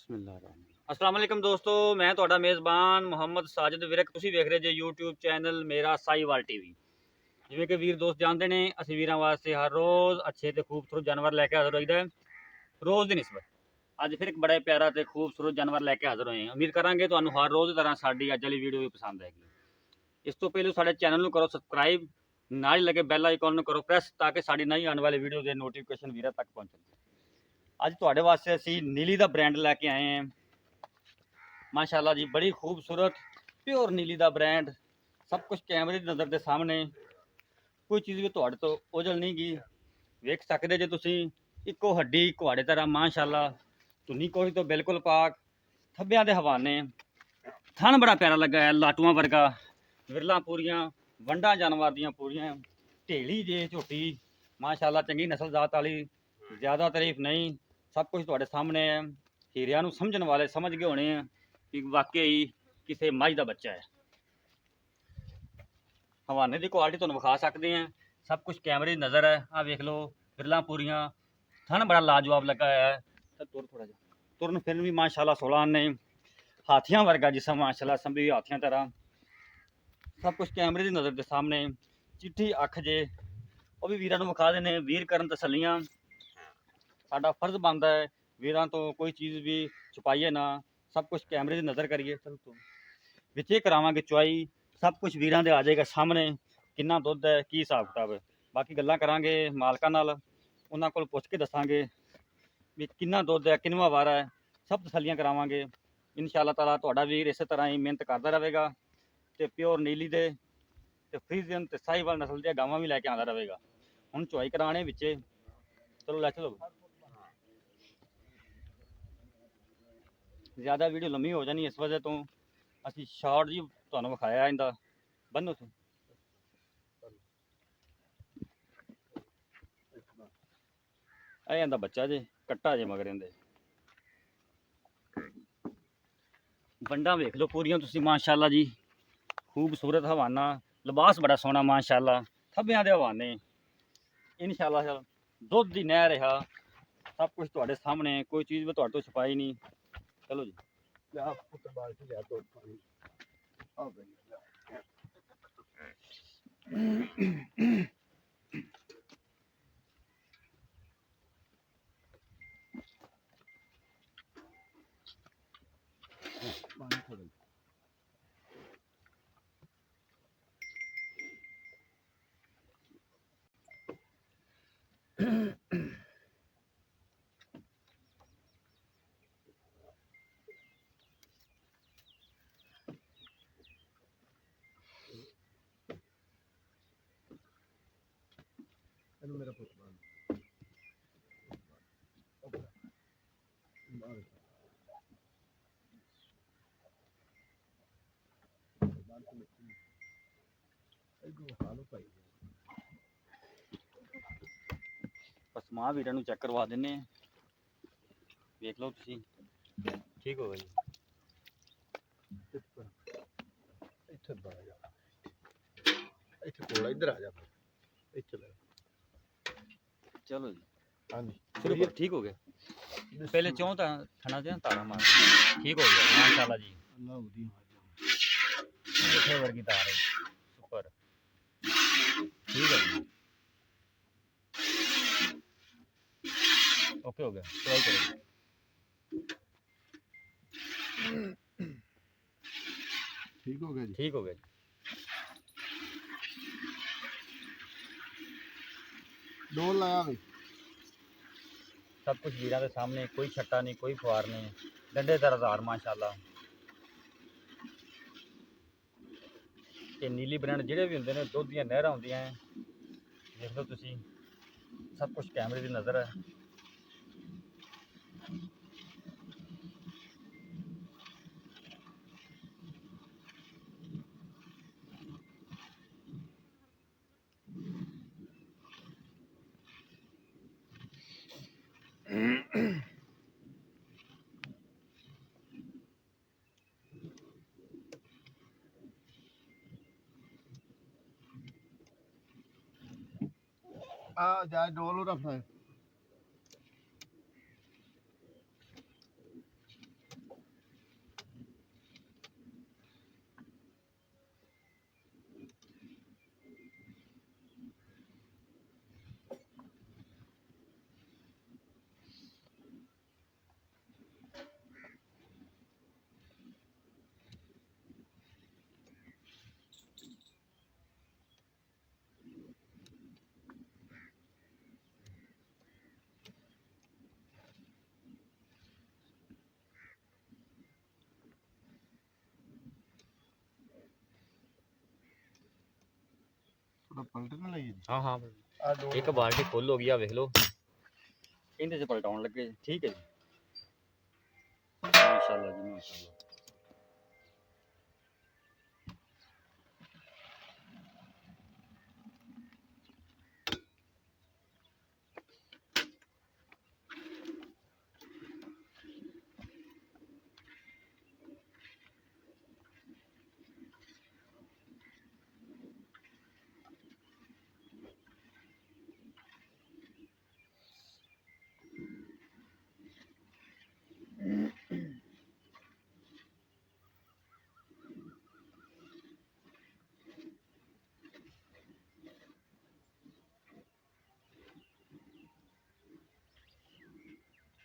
अस्सलाम वालेकुम दोस्तों, मैं ਤੁਹਾਡਾ ਮੇਜ਼ਬਾਨ ਮੁਹੰਮਦ ਸਾਜਿਦ ਵਿਰਕ। ਤੁਸੀਂ ਵੇਖ ਰਹੇ ਜੇ YouTube ਚੈਨਲ ਮੇਰਾ ਸਾਈਵਾਲ ਟੀਵੀ। ਜਿਵੇਂ ਕਿ ਵੀਰ ਦੋਸਤ ਜਾਣਦੇ ਨੇ, ਅਸੀਂ ਵੀਰਾਂ ਵਾਸਤੇ ਹਰ ਰੋਜ਼ ਅੱਛੇ ਤੇ ਖੂਬਸੂਰਤ ਜਾਨਵਰ ਲੈ ਕੇ ਹਾਜ਼ਰ ਹੋਈਦਾ ਹੈ। ਰੋਜ਼ ਦੀ ਨਿਸਬਤ ਅੱਜ ਫਿਰ ਇੱਕ ਬੜਾ ਪਿਆਰਾ ਤੇ ਖੂਬਸੂਰਤ ਜਾਨਵਰ ਲੈ ਕੇ ਹਾਜ਼ਰ ਹੋਏ ਹਾਂ। ਉਮੀਦ ਕਰਾਂਗੇ ਤੁਹਾਨੂੰ ਹਰ ਰੋਜ਼ ਦੀ ਤਰ੍ਹਾਂ ਸਾਡੀ ਅੱਜ ਵਾਲੀ ਵੀਡੀਓ ਵੀ ਪਸੰਦ ਆਏਗੀ। ਇਸ ਤੋਂ ਪਹਿਲਾਂ ਸਾਡੇ ਚੈਨਲ ਨੂੰ ਕਰੋ ਸਬਸਕ੍ਰਾਈਬ, ਨਾਲ ਹੀ ਲੱਗੇ ਬੈਲ ਆਈਕਨ ਨੂੰ ਕਰੋ ਪ੍ਰੈਸ, ਤਾਂ ਕਿ ਸਾਡੀ ਨਈ ਆਉਣ ਵਾਲੀ ਵੀਡੀਓ ਦੇ ਨੋਟੀਫਿਕੇਸ਼ਨ ਵੀਰਾਂ ਤੱਕ ਪਹੁੰਚਣ। ਅੱਜ ਤੁਹਾਡੇ ਵਾਸਤੇ ਅਸੀਂ ਨੀਲੀ ਦਾ ਬ੍ਰਾਂਡ ਲੈ ਕੇ ਆਏ ਹਾਂ। माशाल्लाह जी, बड़ी खूबसूरत प्योर नीली का ब्रांड, सब कुछ कैमरे की नज़र के सामने, कोई चीज़ भी तुहाडे तो ओझल नहीं गई। वेख सकते जे तुसी, इको हड्डी कुहाड़े तरह माशाल्लाह, धुनी कोई तो बिल्कुल पाक, थब्बियां दे हवाने, थन बड़ा प्यारा लगा है, लाटुआं वर्गा, विरलां पूरियां, वंडा जानवर दियां पूरियां, ढेली जे झोटी माशाल्लाह, चंगी नस्ल जात वाली, ज़्यादा तारीफ नहीं, सब कुछ तुहाडे सामने है। हीरिया नूं समझण वाले समझ गए होने हैं कि वाकई किसी मझ का बच्चा है। हवाने की क्वालिटी तुहानूं विखा सकते हैं, सब कुछ कैमरे की नज़र है। आ वेख लो, बिरलां पूरियां, थन बड़ा लाजवाब लगा है। तुर थोड़ा जा तुरन फिरन भी माशाल्लाह 16 आने, हाथियां वर्गा जिसम माशाल्लाह, संभी हाथियां तरह, सब कुछ कैमरे की नज़र के सामने। चिट्ठी अख जे वो भी वीरां नूं विखा देने, वीर करन तसल्लियां। साडा फर्ज बनता है वीरां तो कोई चीज़ भी छुपाइए ना, सब कुछ कैमरे की नज़र करिए। चल तो विचे करावांगे चुआई, सब कुछ वीरां दे आ जाएगा सामने, किन्ना दुध है, की हिसाब किताब है। बाकी गल्लां करांगे मालकां नाल, उन्हां कोल पुछ के दसांगे भी किन्ना दुध है, किनवा वारा है, सब तसल्लियां करावांगे। इंशाअल्लाह ताला तुहाडा वीर इस तरह ही मेहनत करता रहेगा ते प्योर नीली दे ते फ्रीजियन ते साहिवाल नस्ल दी गावां भी लैके आंदा रहेगा। हुण चुआई कराने विचे, चलो लै चलो। ज़्यादा वीडियो लंबी हो जानी, इस वजह तो असी शॉर्ट जी तुहानूं विखाया इंदा। बन्नो तुम इंदा बच्चा जे, कट्टा जे मगर इंदे वंडा वेख लो पूरियां तुसी माशाल्लाह जी, खूबसूरत हवाना, लिबास बड़ा सोहना माशाल्लाह, थब्बियां दे हवाने। इंशाअल्लाह दुध दी नहर है, सब कुछ तुहाडे सामने, कोई चीज़ भी तुहाडे तो छुपाई नहीं। चलो जी मेरा पुत्र पसमा वीरां नूं चेक करवा देने, देख लो तुसी, ठीक हो गई। इधर आ जा, चलो जी हाँ जी शुरू कर, ठीक हो गया। पहले चौं थना दे तारा मार, ठीक हो गया माशाल्लाह जी। किथे वर्गी तार है ऊपर, ठीक है जी, ओके हो गया। ट्राई करो, ठीक हो गया जी, ठीक हो गया जी। डोल लाया भाई, सब कुछ वीरां दे सामने, कोई छट्टा नहीं, कोई फुआर नहीं, डंडे दरदार माशाल्लाह। ये नीली ब्रांड जिहड़े भी होंदे ने, दुध दियां नहरां होंदियां हैं, देख लो तुसी, सब कुछ कैमरे की नज़र है। जा डोल रखना है। ਪਲਟਣ ਲਈ ਜੀ ਹਾਂ ਹਾਂ ਆ ਦੋ ਇੱਕ ਬਾਲਟੀ ਫੁੱਲ ਹੋ ਗਈ ਆ ਵੇਖ ਲਓ ਇਹਦੇ 'ਚ ਪਲਟਾਉਣ ਲੱਗੇ ਜੀ। ਠੀਕ ਹੈ ਜੀ ਮਾਸ਼ਾਅੱਲਾ ਜੀ ਮਾਸ਼ਾਅੱਲਾ।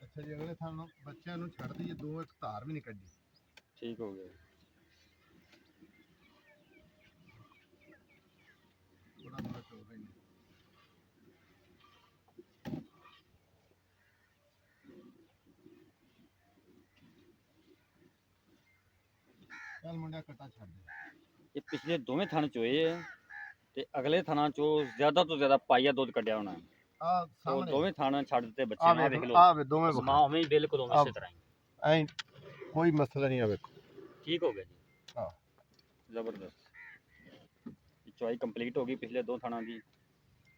ਅੱਛਾ ਜੀ ਅਗਲੇ ਥਾਂ ਨੂੰ ਬੱਚਿਆਂ ਨੂੰ ਛੱਡ ਦਈਏ ਦੋ ਇੱਕ ਧਾਰ ਵੀ ਨਹੀਂ ਕੱਢੀ ਠੀਕ ਹੋ ਗਿਆ ਥੋੜਾ ਥੋੜਾ ਚੋ ਰਹੀ ਹੈ ਚੱਲ ਮੁੰਡਿਆ ਕੱਟਾ ਛੱਡ ਦੇ ਇਹ ਪਿਛਲੇ ਦੋਵੇਂ ਥਣ ਚੋਏ ਆ ਤੇ ਅਗਲੇ ਥਣਾਂ ਚੋਂ ਜ਼ਿਆਦਾ ਤੋਂ ਜ਼ਿਆਦਾ ਪਾਈਆ ਦੁੱਧ ਕੱਢਿਆ ਹੋਣਾ ਆ ਉਹ ਸਾਹਮਣੇ ਦੋਵੇਂ ਥਣ ਛੱਡ ਦਿੱਤੇ ਬੱਚੇ ਆ ਨੂੰ ਆਹ ਵੇਖ ਵੇਖ ਲਓ ਆ ਵੇ ਦੋਵੇਂ ਸਮਾਂ ਉਵੇਂ ਹੀ ਬਿਲਕੁਲ ਉਵੇਂ ਇਸੇ ਤਰ੍ਹਾਂ ਹੀ ਐ ਕੋਈ ਮਸਲਾ ਨਹੀਂ ਆ ਵੇਖੋ ਠੀਕ ਹੋ ਗਿਆ ਜੀ ਹਾਂ ਜ਼ਬਰਦਸਤ ਚੁਆਈ ਕੰਪਲੀਟ ਹੋ ਗਈ ਪਿਛਲੇ ਦੋ ਥਣਾਂ ਦੀ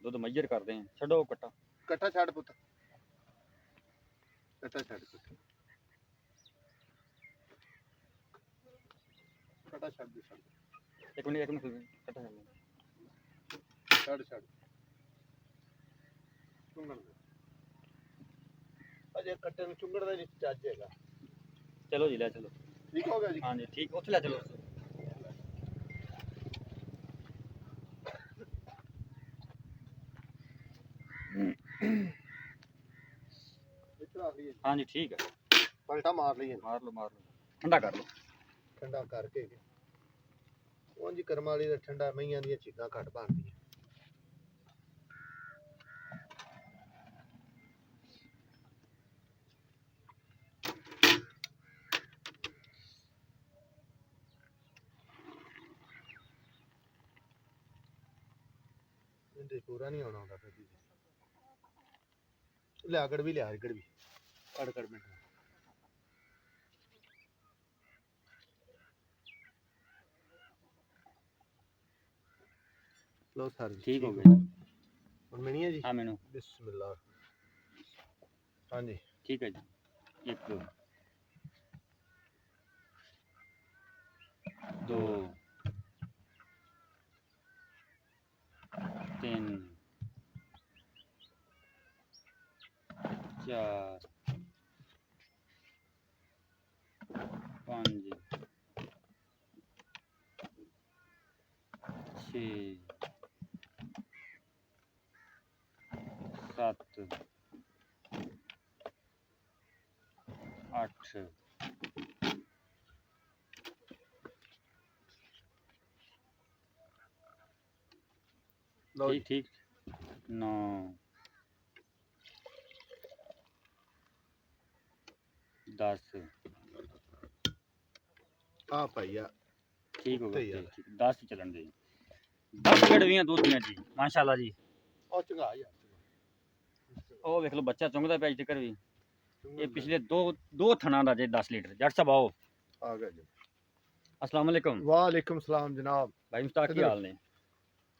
ਦੁੱਧ ਮੈਜਰ ਕਰਦੇ ਆ ਛੱਡੋ ਕੱਟਾ ਕੱਟਾ ਛੱਡ ਪੁੱਤ ਕੱਟਾ ਛੱਡ ਪੁੱਤ ਕੱਟਾ ਛੱਡ ਦੇ ਇੱਕ ਮਿੰਟ ਕੱਟਾ ਛੱਡ ਲਓ। ਛੱਡ ਛੱਡ ਚੁੰਗੜ ਦੇ ਅਜੇ ਕੱਟੇ ਨੂੰ ਚੁੰਗੜ ਦਾ ਨਹੀਂ ਚੱਜ ਹੈਗਾ ਚਲੋ ਜੀ ਲੈ ਚਲੋ ਠੀਕ ਹੋ ਗਿਆ ਜੀ ਹਾਂਜੀ ਠੀਕ ਉੱਥੇ ਲੈ ਚਲੋ ਇੱਥੇ ਰੱਖ ਲਈਏ ਹਾਂਜੀ ਠੀਕ ਹੈ ਪਲਟਾ ਮਾਰ ਲਈਏ ਮਾਰ ਲਓ ਠੰਡਾ ਕਰ ਲਓ ਠੰਡਾ ਕਰਕੇ ਉਂਝ ਕਰਮ ਵਾਲੀ ਦਾ ਠੰਡਾ ਮਈਆਂ ਦੀਆਂ ਚੀਜ਼ਾਂ ਘੱਟ ਬਣਦੀਆਂ ਇਹਦੇ ਪੂਰਾ ਨਹੀਂ ਆਉਣਾ ਹੁੰਦਾ ਫਿਰ ਜੀ ਲਿਆ ਗੜ ਵੀ ਲਿਆ ਗੜ ਵੀ ਕੜ ਮਿੰਟ ਲੋ ਸਰ ਜੀ ਠੀਕ ਹੋ ਗਿਆ ਹੁਣ ਮਿਣੀ ਹੈ ਜੀ ਹਾਂ ਮੈਨੂੰ ਬਿਸਮਿਲ੍ਲਾ ਹਾਂਜੀ ਠੀਕ ਹੈ ਜੀ ਇੱਕ ਦੋ ਤਿੰਨ ਚਾਰ ਪੰਜ ਛੇ ਸੱਤ ਅੱਠ ਲਓ ਠੀਕ ਠੀਕ 9 10 ਆ ਭਾਈਆ ਠੀਕ ਹੋ ਉੱਤੇ ਗਿਆ ਹੀ ਆ। 10 ਚੱਲਣ ਦੇ 10 ਗੜਵੀਆਂ ਦੁੱਧੀਆਂ ਜੀ ਮਾਸ਼ਾਅੱਲਾ ਜੀ ਉਹ ਚੰਗਾ ਯਾਰ ਉਹ ਵੇਖ ਲਓ ਬੱਚਾ ਚੁੰਗਦਾ ਪਿਆ ਅੱਜ ਤੱਕ ਵੀ ਇਹ ਪਿਛਲੇ ਦੋ ਥਣਾਂ ਦਾ ਜੇ 10 ਲੀਟਰ ਜੱਟ ਸਾਹਿਬ ਆਓ ਆ ਗਿਆ ਜੀ अस्सलाम वालेकुम वालेकुम सलाम जनाब भाई मुश्ताक की हाल ने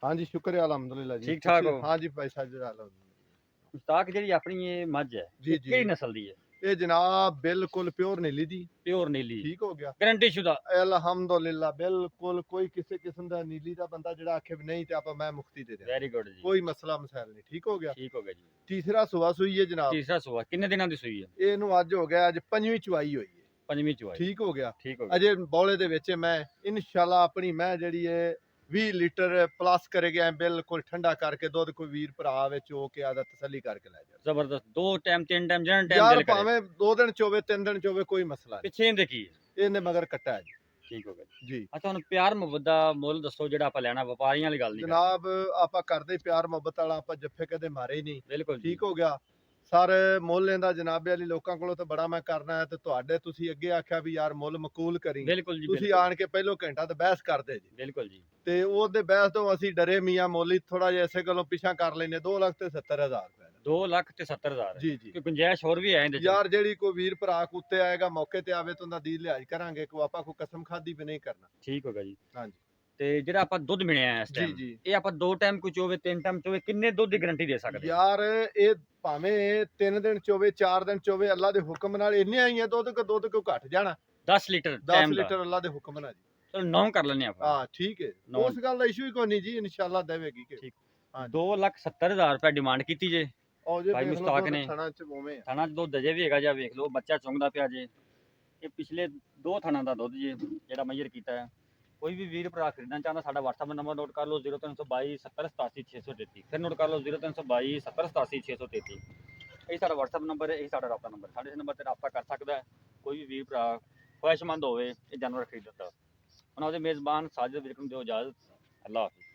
हाँ जी शुक्र है अल्हम्दुलिल्लाह जी ठीक ठाक हो? हाँ जी भाई साहब जी अल्हम्दुलिल्लाह मुश्ताक ਜਿਹੜੀ ਆਪਣੀ ਇਹ ਮੱਝ ਹੈ ਜੀ ਜੀ ਕਿਹੜੀ ਨਸਲ ਦੀ ਹੈ ਇਹ ਜਨਾਬ ਬਿਲਕੁਲ ਪਿਓਰ ਨੀਲੀ ਦੀ ਪਿਓਰ ਨੀਲੀ ਠੀਕ ਹੋ ਗਿਆ ਗਾਰੰਟੀ ਸ਼ੁਦਾ ਅਲਹਮਦੁਲਿल्लाह ਬਿਲਕੁਲ ਕੋਈ ਕਿਸੇ ਕਿਸਮ ਦਾ ਨੀਲੀ ਦਾ ਬੰਦਾ ਜਿਹੜਾ ਆਖੇ ਵੀ ਨਹੀਂ ਤੇ ਆਪਾਂ ਮੈਂ ਮੁਫਤੀ ਦੇ ਦੇ ਵੈਰੀ ਗੁੱਡ ਜੀ ਕੋਈ ਮਸਲਾ ਮਸਾਇਲ ਨਹੀਂ ਠੀਕ ਹੋ ਗਿਆ ਠੀਕ ਹੋ ਗਿਆ ਜੀ ਤੀਸਰਾ ਸੁਆ ਸੂਈ ਹੈ ਜਨਾਬ ਤੀਸਰਾ ਸੂਆ ਕਿੰਨੇ ਦਿਨਾਂ ਦੀ ਸੂਈ ਹੈ ਇਹਨੂੰ ਅੱਜ ਹੋ ਗਿਆ ਅੱਜ ਪੰਜਵੀਂ ਚੁਆਈ ਹੋਈ ਹੈ ਪੰਜਵੀਂ ਚੁਆਈ ਠੀਕ ਹੋ ਗਿਆ ਠੀਕ ਹੋ ਗਿਆ ਅਜੇ ਬੌਲੇ ਦੇ ਵਿੱਚ ਮੈਂ ਇਨਸ਼ਾਅੱਲਾ ਆਪਣੀ ਮੈਂ ਜਿਹੜੀ ਹੈ 20 ਲੀਟਰ ਪਲੱਸ ਕਰੇਗਾ ਬਿਲਕੁਲ ਠੰਡਾ ਕਰਕੇ ਦੁੱਧ ਕੋਈ ਵੀਰ ਭਰਾ ਵਿੱਚ ਹੋ ਕੇ ਆਦਾ ਤਸੱਲੀ ਕਰਕੇ ਲੈ ਜਾ ਜ਼ਬਰਦਸਤ ਦੋ ਟਾਈਮ ਤਿੰਨ ਟਾਈਮ ਜਿਹੜਾ ਟਾਈਮ ਯਾਰ ਦਿਲ ਕਰੇ ਭਾਵੇਂ 2 ਦਿਨ ਚੋਵੇ 3 ਦਿਨ ਚੋਵੇ ਕੋਈ ਮਸਲਾ ਨਹੀਂ ਪਿੱਛੇ ਇਹਦੇ ਕੀ ਹੈ ਇਹਨੇ ਮਗਰ ਕੱਟਾ ਹੈ ਜੀ। ਠੀਕ ਹੋ ਗਿਆ ਜੀ ਅੱਛਾ ਹੁਣ ਪਿਆਰ ਮੁਹੱਬਤ ਦਾ ਮੁੱਲ ਦੱਸੋ ਜਿਹੜਾ ਆਪਾਂ ਲੈਣਾ ਵਪਾਰੀਆਂ ਵਾਲੀ ਗੱਲ ਨਹੀਂ ਜਨਾਬ ਆਪਾਂ ਕਰਦੇ ਪਿਆਰ ਮੁਹੱਬਤ ਵਾਲਾ ਆਪਾਂ ਜੱਫੇ ਕਦੇ ਮਾਰੇ ਹੀ ਨਹੀਂ ਬਿਲਕੁਲ ਜੀ ਠੀਕ ਹੋ ਗਿਆ ਸਰ ਮੁੱਲ ਇਹਦਾ ਜਨਾਬੇ ਵਾਲੀ ਲੋਕਾਂ ਕੋਲੋਂ ਤਾਂ ਬੜਾ ਮੈਂ ਕਰਨਾ ਹੈ ਤੇ ਤੁਹਾਡੇ ਤੁਸੀਂ ਅੱਗੇ ਆਖਿਆ ਵੀ ਯਾਰ ਮੁੱਲ ਮਕੂਲ ਕਰੀ ਬਿਲਕੁਲ ਜੀ ਤੁਸੀਂ ਬਿਲਕੁਲ ਆਣ ਕੇ ਪਹਿਲੋ ਘੰਟਾ ਤੇ ਬਹਿਸ ਕਰਦੇ ਜੀ ਬਿਲਕੁਲ ਜੀ ਤੇ ਉਹਦੇ ਬਹਿਸ ਤੋਂ ਅਸੀਂ ਡਰੇ ਮੀਆਂ ਮੋਲੀ ਥੋੜਾ ਜਿਹਾ ਇਸੇ ਗੱਲੋਂ ਪਿਛਾ ਕਰ ਲੈਨੇ 2,70,000 ਰੁਪਏ 2,70,000 ਜੀ ਜੀ ਕਿ ਗੁੰਜਾਇਸ਼ ਹੋਰ ਵੀ ਹੈ ਇਹਦੇ ਚ ਯਾਰ ਜਿਹੜੀ ਕੋਈ ਵੀਰ ਭਰਾ ਕੁੱਤੇ ਆਏਗਾ ਮੌਕੇ ਤੇ ਆਵੇ ਤਾਂ ਉਹਦਾ ਦੀ ਲਿਹਾਜ਼ ਕਰਾਂਗੇ ਕੋ ਆਪਾਂ ਕੋ ਕਸਮ ਖਾਦੀ ਵੀ ਨਹੀਂ ਕਰਨਾ ਠੀਕ ਹੋ ਗਿਆ ਜੀ ਹਾਂਜੀ ਤੇ ਜਿਹੜਾ ਆਪਾਂ ਦੁੱਧ ਮਿਲਿਆ ਹੈ ਇਸ ਜੀ ਟਾਈਮ ਜੀ ਇਹ ਆਪਾਂ 2 ਟਾਈਮ ਕੋਈ ਚੋਵੇ 3 ਟਾਈਮ ਚੋਵੇ ਕਿੰਨੇ ਦੁੱਧ ਦੀ ਗਾਰੰਟੀ ਦੇ ਸਕਦੇ ਹਾਂ? ਯਾਰ ਇਹ ਭਾਵੇਂ 3 ਦਿਨ ਚੋਵੇ 4 ਦਿਨ ਚੋਵੇ ਅੱਲਾ ਦੇ ਹੁਕਮ ਨਾਲ ਇੰਨੇ ਆਈਆਂ ਦੁੱਧ ਕਿਉਂ ਘਟ ਜਾਣਾ 10 ਲੀਟਰ 10 ਟਾਈਮ ਦਾ ਲੀਟਰ ਅੱਲਾ ਦੇ ਹੁਕਮ ਨਾਲ ਜੀ ਚਲੋ 9 ਕਰ ਲੈਣੇ ਆਪਾਂ ਹਾਂ ਠੀਕ ਹੈ ਨੌ। ਉਸ ਗੱਲ ਦਾ ਇਸ਼ੂ ਹੀ ਕੋਈ ਨਹੀਂ ਜੀ ਇਨਸ਼ਾਅੱਲਾ ਦੇਵੇਗੀ ਕਿ ਠੀਕ। ਹਾਂਜੀ 2,70,000 ਰੁਪਏ ਡਿਮਾਂਡ ਕੀਤੀ ਜੇ ਉਹ ਜੇ ਭਾਈ ਵੇਖ ਲਓ ਮੁਸ਼ਤਾਕ ਦੁੱਧ ਨੇ। ਥਣਾ ਚ ਉਵੇਂ ਆ ਥਾਣਾ ਚ ਦੁੱਧ ਅਜੇ ਵੀ ਹੈਗਾ ਜਾਂ ਵੇਖ ਲਓ ਬੱਚਾ ਚੁੰਗਦਾ ਪਿਆ ਜੇ ਇਹ ਪਿਛਲੇ 2 ਥਾਣਾ ਦਾ ਦੁੱਧ ਜੇ ਜਿਹੜਾ ਮੈਜਰ ਕੀਤਾ ਹੈ ਕੋਈ ਵੀ ਵੀਰ ਭਰਾ ਖਰੀਦਣਾ ਚਾਹੁੰਦਾ ਸਾਡਾ WhatsApp ਨੰਬਰ ਨੋਟ ਕਰ ਲਓ 0322 70 87 633 ਫਿਰ ਨੋਟ ਕਰ ਲਓ 0322 70 87 633 ਇਹ ਸਾਡਾ WhatsApp ਨੰਬਰ ਹੈ ਇਹ ਸਾਡਾ ਰਾਬਤਾ ਨੰਬਰ ਸਾਡੇ ਇਸ ਨੰਬਰ ਤੇ ਰਾਬਤਾ ਕਰ ਸਕਦਾ ਹੈ ਕੋਈ ਵੀ ਵੀਰ ਭਰਾ ਖੁਆਇਸ਼ਮੰਦ ਹੋਵੇ ਇਹ ਜਾਨਵਰ ਖਰੀਦਣ ਦਾ ਉਹਨਾਂ ਦੇ ਮੇਜ਼ਬਾਨ ਸਾਜਿਦ ਵਿਰਕ ਨੂੰ ਦਿਓ ਇਜਾਜ਼ਤ ਅੱਲਾਹ ਹਾਫਿਜ਼